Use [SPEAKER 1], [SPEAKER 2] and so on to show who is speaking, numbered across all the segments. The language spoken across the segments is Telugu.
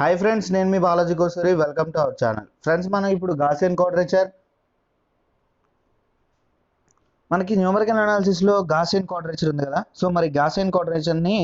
[SPEAKER 1] హాయ్ ఫ్రెండ్స్, నేను మీ Balaji Kosari. Welcome to our channel. Friends, మనం ఇప్పుడు గాసియన్ క్వాడ్రేచర్, మనకి న్యూమరికల్ అనాలిసిస్లో గాసియన్ క్వాడ్రేచర్ ఉంది కదా. సో మరి గాసియన్ క్వాడ్రేచర్ని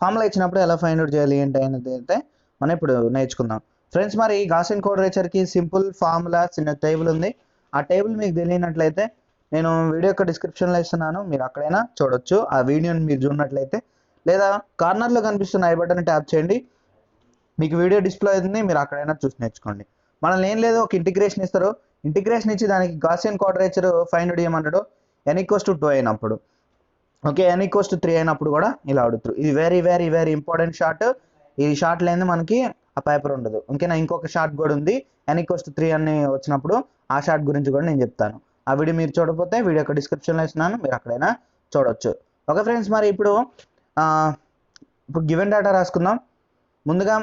[SPEAKER 1] ఫార్ములా ఇచ్చినప్పుడు ఎలా ఫైండ్ అవుట్ చేయాలి ఏంటి అనేది అయితే మనం ఇప్పుడు నేర్చుకుందాం. ఫ్రెండ్స్, మరి గాసియన్ క్వాడ్రేచర్కి సింపుల్ ఫార్ములా చిన్న టేబుల్ ఉంది. ఆ టేబుల్ మీకు తెలియనట్లయితే నేను వీడియో యొక్క డిస్క్రిప్షన్లో ఇస్తున్నాను, మీరు అక్కడైనా చూడొచ్చు. ఆ వీడియోని మీరు చూడనట్లయితే, లేదా కార్నర్లో కనిపిస్తున్న ఐ బటన్ ట్యాప్ చేయండి, మీకు వీడియో డిస్ప్లే అవుతుంది, మీరు అక్కడైనా చూసి నేర్చుకోండి. మనల్ని ఏం లేదు, ఒక ఇంటిగ్రేషన్ ఇస్తారు. ఇంటిగ్రేషన్ ఇచ్చి దానికి గాసియన్ క్వాడ్రేచర్ ఫైండ్ అవుట్ చేయమంటాడు. n=2 అయినప్పుడు, ఓకే, n=3 అయినప్పుడు కూడా ఇలా అడుగుతారు. ఇది very very very important short. ఈ షార్ట్ లేని మనకి ఆ పేపర్ ఉండదు. ఓకేనా, ఇంకొక షార్ట్ కూడా ఉంది. n=3 అని వచ్చినప్పుడు ఆ షార్ట్ గురించి కూడా నేను చెప్తాను. ఆ వీడియో మీరు చూడకపోతే వీడియో యొక్క డిస్క్రిప్షన్లో ఇస్తున్నాను, మీరు అక్కడైనా చూడవచ్చు. ఓకే ఫ్రెండ్స్, మరి ఇప్పుడు గివెన్ డేటా రాసుకుందాం. ముందుగా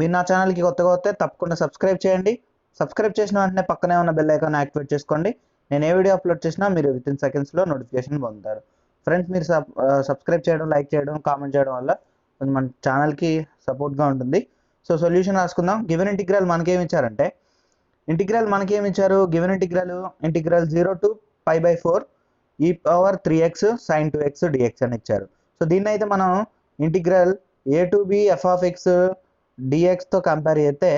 [SPEAKER 1] మీరు నా ఛానల్కి కొత్తగా వస్తే తప్పకుండా సబ్స్క్రైబ్ చేయండి. సబ్స్క్రైబ్ చేసిన వెంటనే పక్కనే ఉన్న బెల్ ఐకాన్ యాక్టివేట్ చేసుకోండి. నేను ఏ వీడియో అప్లోడ్ చేసినా మీరు వితిన్ సెకండ్స్లో నోటిఫికేషన్ పొందుతారు. ఫ్రెండ్స్, మీరు సబ్స్క్రైబ్ చేయడం, లైక్ చేయడం, కామెంట్ చేయడం వల్ల కొంచెం మన ఛానల్కి సపోర్ట్గా ఉంటుంది. సో సొల్యూషన్ రాసుకుందాం. గివెన్ ఇంటిగ్రల్ మనకేమి ఇచ్చారంటే, given integral 0 to π/4 e⁴x sin 2x dx అని ఇచ్చారు. సో దీన్ని అయితే మనం integral a to b f(x) dxతో కంపేర్ చేస్తే,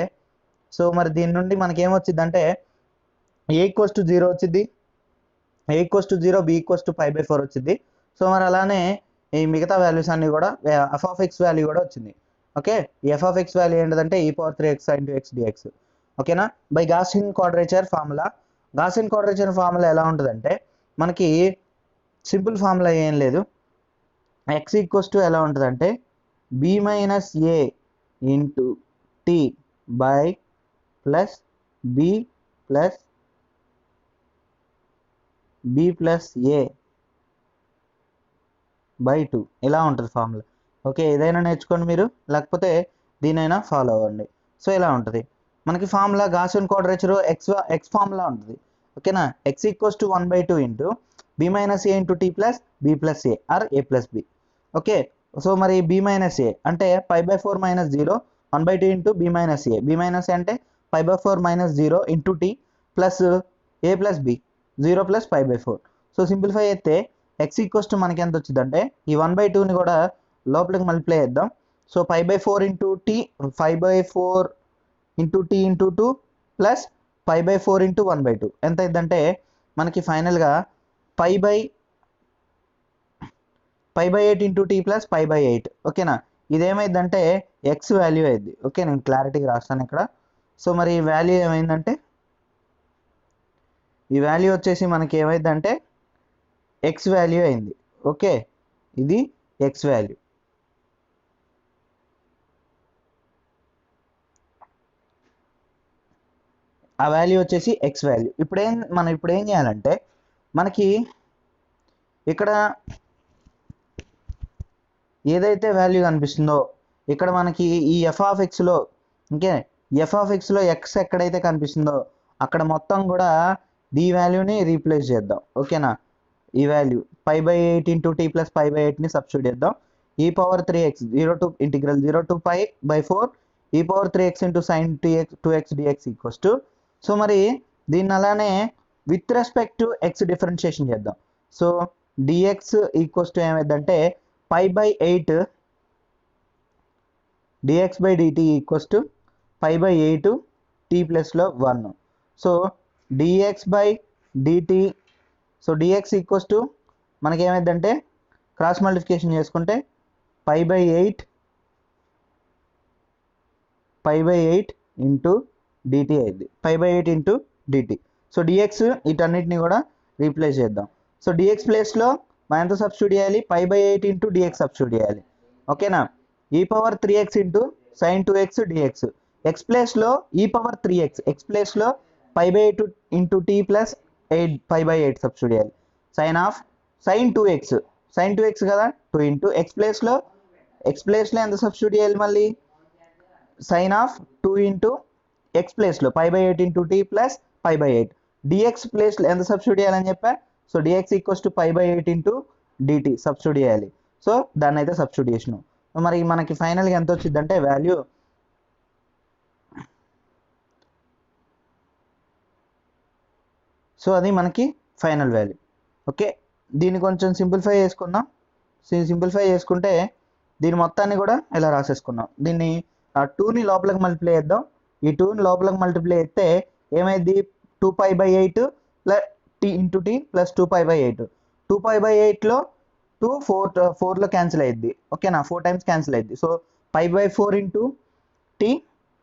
[SPEAKER 1] సో మరి దీని నుండి మనకి ఏమొచ్చిందంటే a=0 వచ్చింది, a=0, b=π/4 వచ్చింది. సో మరి అలానే ఈ మిగతా వాల్యూస్ అన్నీ కూడా f(x) వాల్యూ కూడా వచ్చింది. ఓకే, ఈ f(x) వాల్యూ ఏంటంటే e⁴x sin 2x dx. ఓకేనా, by Gaussian quadrature formula. Gaussian quadrature formula ఎలా ఉంటుందంటే, మనకి సింపుల్ ఫార్ములా ఏం లేదు. x ఎలా ఉంటుందంటే b - a into t by plus b plus a by 2 ఇలా ఉంటుంది ఫార్ములా. ఓకే, ఏదైనా నేర్చుకోండి మీరు, లేకపోతే దీనైనా ఫాలో అవ్వండి. సో ఇలా ఉంటుంది మనకి formula. Gaussian quadrature x formula ఉంటుంది. ఓకేనా, x=1/2 into b - a into t plus b plus a or a plus b. Okay, so మరి b - a అంటే π/4 - 0 1/2 into b - a. b - a అంటే π/4 - 0 into t plus a plus b 0 plus π/4. So simplify అయితే x మనకి ఎంత వచ్చిందంటే, ఈ 1/2ని కూడా లోపలికి మల్టిప్లై చేద్దాం. So π/4 into t 5/4 into t into 2 plus π/4 into 1/2 ఎంత అయిందంటే మనకి ఫైనల్గా π/8 ఇంటూ t ప్లస్ π/8. ఓకేనా, ఇదేమైందంటే ఎక్స్ వాల్యూ అయింది. ఓకే, నేను క్లారిటీగా రాస్తాను ఇక్కడ. సో మరి ఈ వాల్యూ ఏమైందంటే, ఈ వాల్యూ వచ్చేసి మనకి ఏమైందంటే ఎక్స్ వాల్యూ అయింది. ఓకే, ఇది ఎక్స్ వాల్యూ. ఆ వాల్యూ వచ్చేసి ఎక్స్ వాల్యూ. మనం ఇప్పుడు ఏం చేయాలంటే, మనకి ఇక్కడ ఏదైతే వాల్యూ కనిపిస్తుందో, ఇక్కడ మనకి ఈ f(x)లో, ఓకే, f(x)లో ఎక్స్ ఎక్కడైతే కనిపిస్తుందో అక్కడ మొత్తం కూడా ఈ వాల్యూని రీప్లేస్ చేద్దాం. ఓకేనా, ఈ వాల్యూ π/8 ఇంటూ t ప్లస్ π/8ని సబ్స్టిట్యూట్ చేద్దాం. e⁴x 0 to π/4 e⁴x into sin 2x dx equals to. So మరి దీన్ని అలానే with respect to x differentiation చేద్దాం. సో dx ఈక్వల్స్ టు ఏమైందంటే π/8 dx/dt ఈక్వల్స్ టు π/8 t ప్లస్లో 1. So dx/dt, so dx equals to మనకి ఏమైందంటే క్రాస్ మల్టిప్లికేషన్ చేసుకుంటే π/8 ఇంటూ dt అయింది, π/8 ఇంటూ dt. సో dx వీటన్నిటిని కూడా రీప్లేస్ చేద్దాం. సో dx ప్లేస్లో మనం ఎంత సబ్స్టిట్యూట్ చేయాలి, π/8 ఇంటూ dx సబ్స్టిట్యూట్ చేయాలి. ఓకేనా, e⁴3x into sin 2x dx. X ప్లేస్లో e⁴3x, ఎక్స్ ప్లేస్లో π/8 ఇంటూ t ప్లస్ 8 π/8 సబ్స్టిట్యూట్ చేయాలి. sin 2x కదా, 2 ఇంటూ ఎక్స్ ప్లేస్లో ఎంత సబ్స్టిట్యూట్ చేయాలి, మళ్ళీ sin 2 ఇంటూ ఎక్స్ ప్లేస్లో π/8 ఇంటూ t ప్లస్ π/8. dx ప్లేస్లో ఎంత సబ్స్టిట్యూట్ చేయాలని చెప్పా. So dx equals to π/8 into dt substitute చేయాలి. సో దాన్ని అయితే సబ్స్టిట్యూట్ చేసినాం. మరి మనకి ఫైనల్గా ఎంత వచ్చిందంటే వాల్యూ సో అది మనకి ఫైనల్ వాల్యూ. ఓకే, దీన్ని కొంచెం సింప్లిఫై చేసుకుందాం. సింప్లిఫై చేసుకుంటే దీని మొత్తాన్ని కూడా ఇలా రాసేసుకున్నాం. దీన్ని 2ని లోపలికి మల్టిప్లై చేద్దాం. ఈ 2ని లోపలికి మల్టిప్లై చేస్తే ఏమైంది, 2π/8 plus t into t plus 2π/8. 2π/8లో 2 4లో క్యాన్సిల్ అయ్యిద్ది. ఓకేనా, 4 టైమ్స్ క్యాన్సిల్ అయ్యిద్ది. సో π/4 ఇంటూ టీ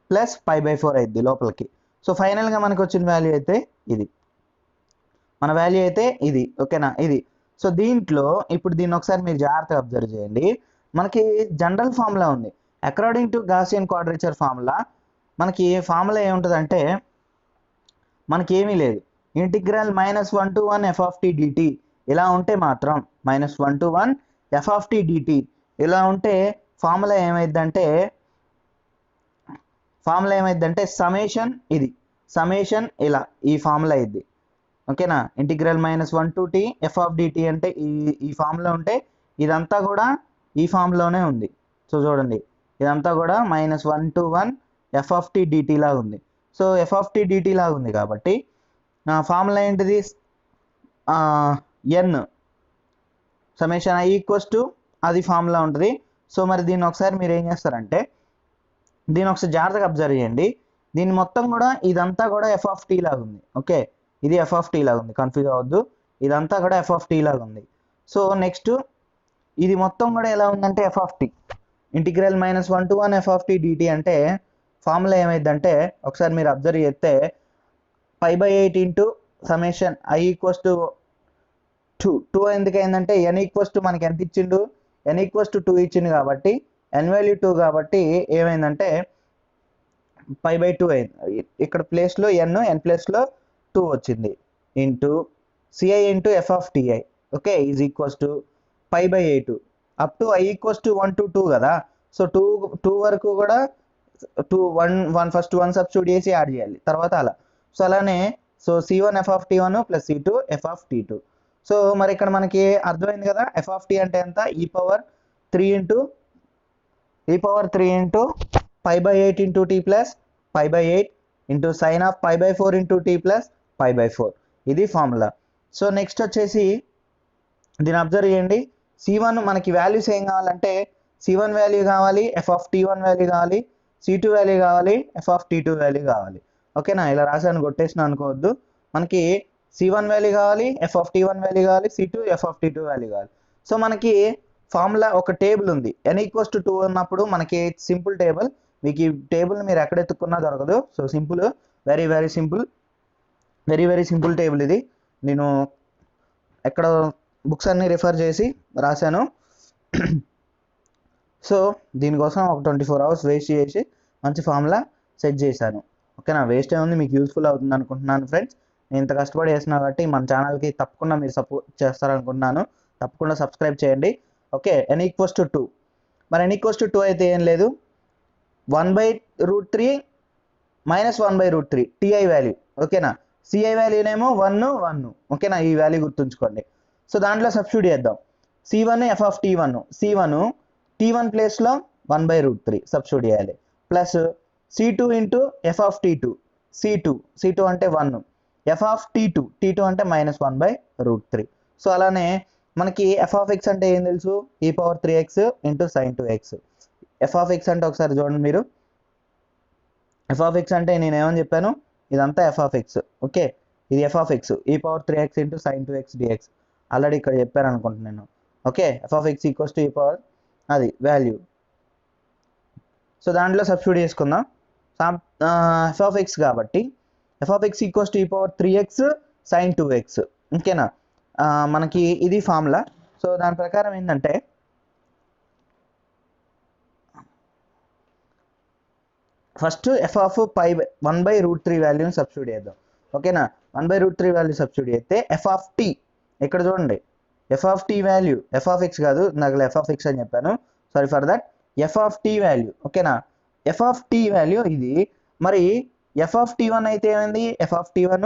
[SPEAKER 1] ప్లస్ π/4 అయ్యిద్ది లోపలికి. సో ఫైనల్గా మనకు వచ్చిన వాల్యూ అయితే ఇది, మన వాల్యూ అయితే ఇది. ఓకేనా, ఇది. సో దీంట్లో ఇప్పుడు దీన్ని ఒకసారి మీరు జాగ్రత్తగా అబ్జర్వ్ చేయండి. మనకి జనరల్ ఫార్ములా ఉంది. According to Gaussian quadrature formula మనకి ఫార్ములా ఏముంటుందంటే మనకి ఏమీ లేదు, integral -1 to 1 f of t dt ఇలా ఉంటే మాత్రం -1 to 1 f of t dt ఇలా ఉంటే ఫార్ములా ఏమైందంటే సమేషన్, ఇది సమేషన్ ఇలా ఈ ఫార్ములా ఇది. ఓకేనా, integral -1 to t f of dt అంటే ఈ ఫార్ములా ఉంటే ఇదంతా కూడా ఈ ఫార్ములానే ఉంది. సో చూడండి, ఇదంతా కూడా -1 to 1 f of t dt లాగా ఉంది. So f of t dt లాగా ఉంది కాబట్టి ఫార్ములా ఏంటిది, n summation i equals to అది ఫార్ములా ఉంటుంది. సో మరి దీన్ని ఒకసారి మీరు ఏం చేస్తారంటే దీన్ని ఒకసారి జాగ్రత్తగా అబ్జర్వ్ చేయండి. దీన్ని మొత్తం కూడా ఇదంతా కూడా f of t లాగా ఉంది. ఓకే, ఇది f of t లాగా ఉంది, కన్ఫ్యూజ్ అవ్వద్దు. ఇదంతా కూడా f of t లాగా ఉంది. సో నెక్స్ట్ ఇది మొత్తం కూడా ఎలా ఉందంటే f of t integral -1 to 1 f of t dt అంటే ఫార్ములా ఏమైందంటే ఒకసారి మీరు అబ్జర్వ్ చేస్తే π/8 into summation i equals to 2 ఎందుకు అయిందంటే n ఈక్వల్స్ టు మనకి ఎంత ఇచ్చిండు, n ఈక్వల్స్ టు 2 ఇచ్చిండు కాబట్టి n వాల్యూ 2 కాబట్టి ఏమైందంటే π/2 అయింది. ఇక్కడ ప్లేస్లో n ప్లేస్లో 2 వచ్చింది. Into c i into f of t i. Okay, is equals to π/8 up to i equals to 1 to 2 కదా. సో 2 వరకు కూడా 1 ఫస్ట్ 1 సబ్స్టిట్యూట్ చేసి యాడ్ చేయాలి, తర్వాత అలా. సో అలానే so c1 f of t1 plus c2 f of t2. So మరి ఇక్కడ మనకి అర్థమైంది కదా, f of t అంటే ఎంత, e⁻3 into π/8 into t plus π/8 into sine of π/4 into t plus π/4. ఇది ఫార్ములా. సో నెక్స్ట్ వచ్చేసి దీన్ని అబ్జర్వ్ చేయండి. c1 మనకి వాల్యూస్ ఏం కావాలంటే c1 వాల్యూ కావాలి, f of t1 వాల్యూ కావాలి, c2 వాల్యూ కావాలి, f of t2 వాల్యూ కావాలి. ఓకేనా, ఇలా రాసాను కొట్టేసిన అనుకోవద్దు. మనకి c1 వాల్యూ కావాలి, f of t1 వాల్యూ కావాలి, c2 f of t2 value కావాలి. సో మనకి ఫార్ములా ఒక టేబుల్ ఉంది, n ఈక్వల్స్ టు 2 ఉన్నప్పుడు మనకి సింపుల్ టేబుల్. మీకు ఈ టేబుల్ మీరు ఎక్కడ ఎత్తుక్కున్నా దొరకదు. So simple, very very simple, very very simple table ఇది. నేను ఎక్కడ బుక్స్ అన్ని రిఫర్ చేసి రాశాను. సో దీనికోసం ఒక 24 hours వేస్ట్ చేసి మంచి ఫార్ములా సెట్ చేశాను. ఓకేనా, వేస్ట్ ఏముంది, మీకు యూస్ఫుల్ అవుతుంది అనుకుంటున్నాను ఫ్రెండ్స్. నేను ఇంత కష్టపడి చేస్తున్నా కాబట్టి మన ఛానల్కి తప్పకుండా మీరు సపోర్ట్ చేస్తారనుకుంటున్నాను. తప్పకుండా సబ్స్క్రైబ్ చేయండి. Okay, n equals to 2. మరి n ఈక్వల్స్ టు 2 అయితే ఏం లేదు, 1/√3 -1/√3 టిఐ వాల్యూ. ఓకేనా, సిఐ వాల్యూనేమో 1. ఓకేనా, ఈ వాల్యూ గుర్తుంచుకోండి. సో దాంట్లో సబ్స్టిట్యూట్ చేద్దాం. c1 f of t1, c1 t1 ప్లేస్లో 1/√3 సబ్స్టిట్యూట్ చేయాలి. Plus c2 into f of t2, c2 అంటే 1, f of t2 అంటే -1/√3. సో అలానే మనకి f of x అంటే ఏం తెలుసు, e⁻3x into sin 2x. f of x అంటే ఒకసారి చూడండి మీరు, f of x అంటే నేను ఏమని చెప్పాను, ఇదంతా f of x. ఓకే, ఇది f of x e⁻3x into sin 2x dx. Already ఇక్కడ చెప్పాను అనుకుంటున్నాను. Okay, f of x equals to అది వాల్యూ. సో దాంట్లో సబ్స్టిట్యూట్ చేసుకుందాం. f of x కాబట్టి f of x equals to e⁻3x sin 2x. ఓకేనా, మనకి ఇది ఫార్ములా. సో దాని ప్రకారం ఏంటంటే ఫస్ట్ f of 1/√3 వాల్యూని సబ్స్టిట్యూట్ చేద్దాం. ఓకేనా, 1/√3 వాల్యూ సబ్స్టిట్యూట్ చేస్తే f of t ఇక్కడ చూడండి, f of t value, f of x కాదు, నాకు f of x అని చెప్పాను, sorry for that. f of t value. ఓకేనా, f of t వాల్యూ ఇది. మరి f of t1 అయితే ఏమైంది, f of t1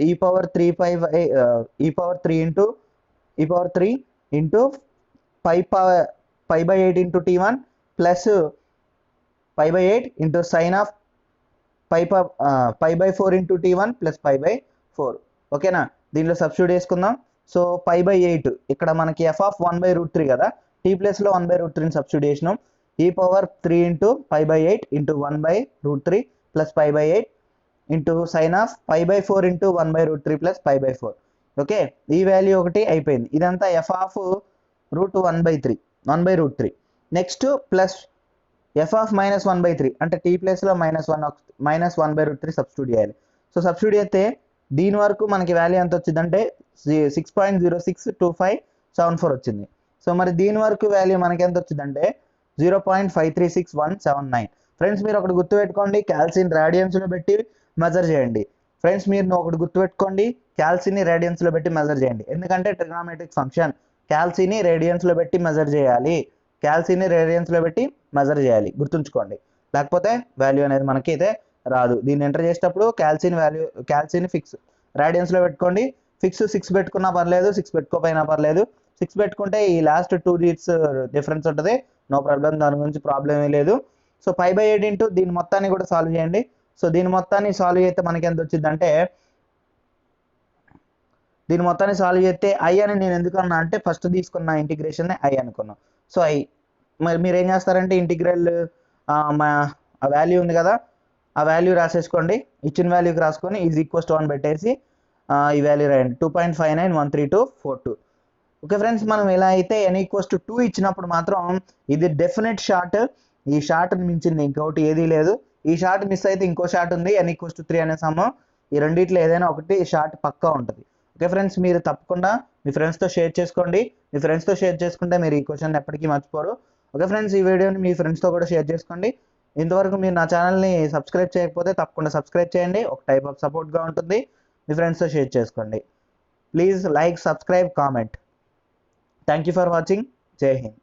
[SPEAKER 1] e⁻3 into π/8 into t1 plus π/8 into sine of π/4 into t1 plus π/4. ఓకేనా. దీనిలో సబ్స్టిట్యూట్ చేసుకుందాం. సో పై బై 8 ఇక్కడ మనకి ఎఫ్ ఆఫ్ 1/√3 కదా, టీ ప్లేస్లో 1/√3ని సబ్స్టిట్యూట్ చేసినాం. ఈ power 3 into pi by 8 into 1/√3 plus pi by 8 into sine of pi by 4 into 1/√3 plus pi by 4. Okay, ఈ వాల్యూ ఒకటి అయిపోయింది. ఇదంతా F of root 1/3. Next plus F of -1/3 అంటే టీ ప్లేస్లో -1/√3 సబ్స్టిట్యూట్ చేయాలి. సో సబ్స్టిట్యూట్ చేస్తే దీని వరకు మనకి వాల్యూ ఎంత వచ్చిందంటే 6.062574 వచ్చింది. సో మరి దీని వరకు వాల్యూ మనకి ఎంత వచ్చిందంటే 0.536179. ఫ్రెండ్స్ మీరు ఒకటి గుర్తుపెట్టుకోండి, క్యాల్సిన్ రేడియన్స్లో పెట్టి మెజర్ చేయండి. ఫ్రెండ్స్ మీరు ఒకటి గుర్తుపెట్టుకోండి, క్యాల్సిన్ని రేడియన్స్లో పెట్టి మెజర్ చేయండి. ఎందుకంటే ట్రిగ్నామెట్రిక్ ఫంక్షన్ క్యాల్సిని రేడియన్స్లో పెట్టి మెజర్ చేయాలి. క్యాల్సిని రేడియన్స్లో పెట్టి మెజర్ చేయాలి, గుర్తుంచుకోండి. లేకపోతే వాల్యూ అనేది మనకి అయితే రాదు. దీన్ని ఎంటర్ చేసేటప్పుడు క్యాల్సిని ఫిక్స్ రేడియన్స్లో పెట్టుకోండి. ఫిక్స్ 6 పెట్టుకున్నా పర్లేదు, 6 పెట్టుకోపోయినా పర్లేదు. 6 పెట్టుకుంటే ఈ లాస్ట్ 2 digits డిఫరెన్స్ ఉంటుంది, నో ప్రాబ్లం, దాని గురించి ప్రాబ్లం ఏమీ లేదు. సో పై బై 8 ఇంటూ దీని మొత్తాన్ని కూడా సాల్వ్ చేయండి. సో దీని మొత్తాన్ని సాల్వ్ చేస్తే మనకి ఎంత వచ్చిందంటే, దీని మొత్తాన్ని సాల్వ్ చేస్తే ఐ అని నేను ఎందుకు అన్నా అంటే ఫస్ట్ తీసుకున్న ఇంటిగ్రేషన్ ఐ అనుకున్నాం. సో ఐ మరి మీరు ఏం చేస్తారంటే ఇంటిగ్రల్ ఆ వాల్యూ ఉంది కదా, ఆ వాల్యూ రాసేసుకోండి. ఇచ్చిన వాల్యూకి రాసుకొని ఈజ్ ఈక్వల్స్ టు 1 పెట్టేసి ఈ వాల్యూ రాయండి, 2.591342. ఓకే ఫ్రెండ్స్, మనం ఎలా అయితే n ఈక్వల్స్ టు 2 ఇచ్చినప్పుడు మాత్రం ఇది డెఫినెట్ షార్ట్. ఈ షార్ట్ని మించింది ఇంకొకటి ఏదీ లేదు. ఈ షార్ట్ మిస్ అయితే ఇంకో షార్ట్ ఉంది, n ఈక్వల్స్ టు 3 అనే సమ్. ఈ రెండిట్లో ఏదైనా ఒకటి షార్ట్ పక్కా ఉంటుంది. ఓకే ఫ్రెండ్స్, మీరు తప్పకుండా మీ ఫ్రెండ్స్తో షేర్ చేసుకోండి. మీ ఫ్రెండ్స్తో షేర్ చేసుకుంటే మీరు ఈ క్వశ్చన్ ఎప్పటికీ మర్చిపోరు. ఓకే ఫ్రెండ్స్, ఈ వీడియోని మీ ఫ్రెండ్స్తో కూడా షేర్ చేసుకోండి. ఇంతవరకు మీరు నా ఛానల్ని సబ్స్క్రైబ్ చేయకపోతే తప్పకుండా సబ్స్క్రైబ్ చేయండి, ఒక టైప్ ఆఫ్ సపోర్ట్గా ఉంటుంది. మీ ఫ్రెండ్స్తో షేర్ చేసుకోండి. Please like, subscribe, comment. Thank you for watching. జై హింద్.